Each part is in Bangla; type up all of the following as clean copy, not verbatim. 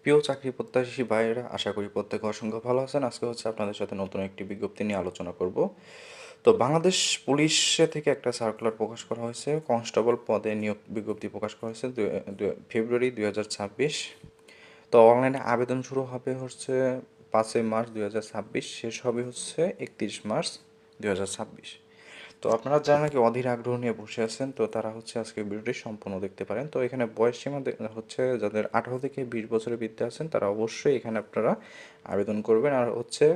প্রিয় চাকরি প্রত্যাশী ভাইয়েরা, আশা করি প্রত্যেকে অসংখ্য ভালো আছেন। আজকে হচ্ছে আপনাদের সাথে নতুন একটি বিজ্ঞপ্তি নিয়ে আলোচনা করব। তো বাংলাদেশ পুলিশে থেকে একটা সার্কুলার প্রকাশ করা হয়েছে, কনস্টেবল পদে নিয়োগ বিজ্ঞপ্তি প্রকাশ করা হয়েছে ফেব্রুয়ারি 2026। তো অনলাইনে আবেদন শুরু হবে হচ্ছে 5ই মার্চ 2026, শেষ হবে হচ্ছে 31 মার্চ 2026। তো আপনারা যারা নাকি অধীর আগ্রহ নিয়ে বসে আছেন, তো তারা হচ্ছে আজকে ভিডিওটি সম্পূর্ণ দেখতে পারেন। তো এখানে বয়স সীমা হচ্ছে যাদের 18 থেকে 20 বছরের বৃদ্ধ আছেন তারা অবশ্যই এখানে আপনারা আবেদন করবেন। আর হচ্ছে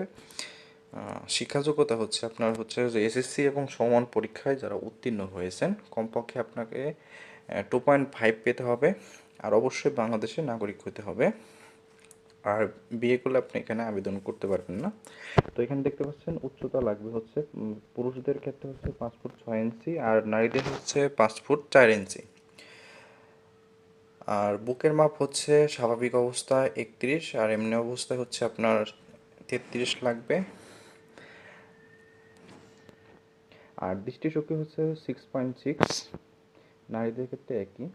শিক্ষাযোগ্যতা হচ্ছে আপনার হচ্ছে যে এসএসসি এবং সমান পরীক্ষায় যারা উত্তীর্ণ হয়েছেন কমপক্ষে আপনাকে 2.5 পেতে হবে। আর অবশ্যই বাংলাদেশের নাগরিক হতে হবে। আর বিয়ে করলে আপনি এখানে আবেদন করতে পারবেন না। তো এখানে দেখতে পাচ্ছেন উচ্চতা লাগবে হচ্ছে পুরুষদের ক্ষেত্রে হচ্ছে 5 ফুট 6 ইঞ্চি, আর নারীদের হচ্ছে 5 ফুট 4 ইঞ্চি। আর বুকের মাপ হচ্ছে স্বাভাবিক অবস্থায় 31, আর এমনি অবস্থায় হচ্ছে আপনার 33 লাগবে। আর দৃষ্টিশক্তি হচ্ছে 6.6, নারীদের ক্ষেত্রে একই।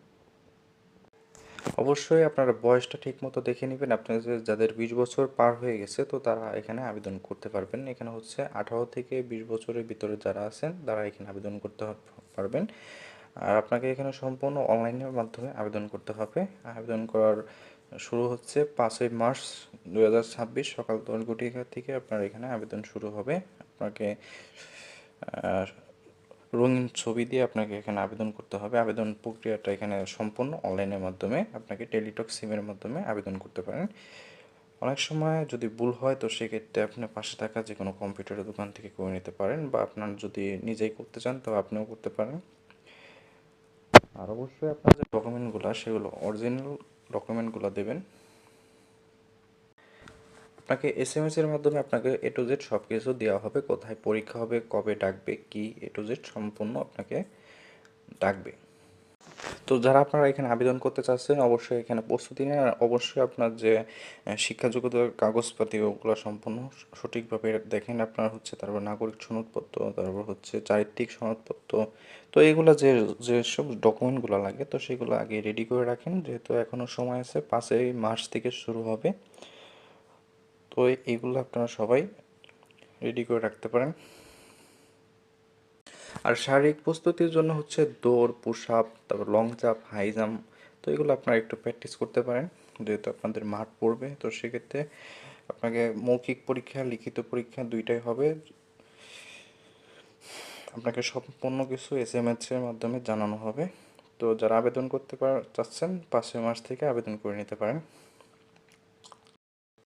অবশ্যই আপনারা বয়সটা ঠিক মতো দেখে নেবেন। আপনাদের যাদের 20 বছর পার হয়ে গেছে তো তারা এখানে আবেদন করতে পারবেন। এখানে হচ্ছে 18 থেকে 20 বছরের ভিতরে যারা আছেন তারা এখানে আবেদন করতে পারবেন। আর আপনাকে এখানে সম্পূর্ণ অনলাইনের মাধ্যমে আবেদন করতে হবে। আবেদন করার শুরু হচ্ছে 5ই মার্চ 2026 সকাল 10 ঘটিকা থেকে আপনার এখানে আবেদন শুরু হবে। আপনাকে রঙিন ছবি দিয়ে আপনাকে এখানে আবেদন করতে হবে। আবেদন প্রক্রিয়াটা এখানে সম্পূর্ণ অনলাইনের মাধ্যমে, আপনাকে টেলিটক সিমের মাধ্যমে আবেদন করতে পারেন। অনেক সময় যদি ভুল হয় তো সেক্ষেত্রে আপনার পাশে থাকা যে কোনো কম্পিউটারের দোকান থেকে করে নিতে পারেন, বা আপনার যদি নিজেই করতে চান তো আপনিও করতে পারেন। আর অবশ্যই আপনার যে ডকুমেন্টগুলো সেগুলো অরিজিনাল ডকুমেন্টগুলো দেবেন। আপনাকে এসএমএস এর মাধ্যমে আপনাকে এ টু জেড সব কিছু দেওয়া হবে, কোথায় পরীক্ষা হবে, কবে ডাকবে, কি এ টু জেড সম্পূর্ণ আপনাকে ডাকবে। তো যারা আপনারা এখানে আবেদন করতে চাচ্ছেন অবশ্যই এখানে প্রস্তুতি নিন। আর অবশ্যই আপনার যে শিক্ষা যোগ্যতার কাগজপাতি ওগুলো সম্পূর্ণ সঠিকভাবে দেখেন। আপনার হচ্ছে তারপর নাগরিক সনদপত্র, তারপর হচ্ছে চারিত্রিক সনদপত্র, তো এইগুলো যেসব ডকুমেন্টগুলো লাগে তো সেগুলো আগে রেডি করে রাখেন, যেহেতু এখনও সময় আছে, 5ই মার্চ থেকে শুরু হবে। তো এইগুলো আপনারা সবাই রেডি করে রাখতে পারেন। আর শারীরিক প্রস্তুতির জন্য হচ্ছে দৌড়, পুশ আপ, তারপর লং জাম্প, হাই জাম্প, তো এগুলো আপনারা একটু প্র্যাকটিস করতে পারেন। যেহেতু আপনাদের মাঠ পড়বে তো সেক্ষেত্রে আপনাকে মৌখিক পরীক্ষা, লিখিত পরীক্ষা দুইটাই হবে। আপনাকে সম্পূর্ণ কিছু এসএমএস এর মাধ্যমে জানানো হবে। তো যারা আবেদন করতে চাচ্ছেন 5ই মার্চ থেকে আবেদন করে নিতে পারেন।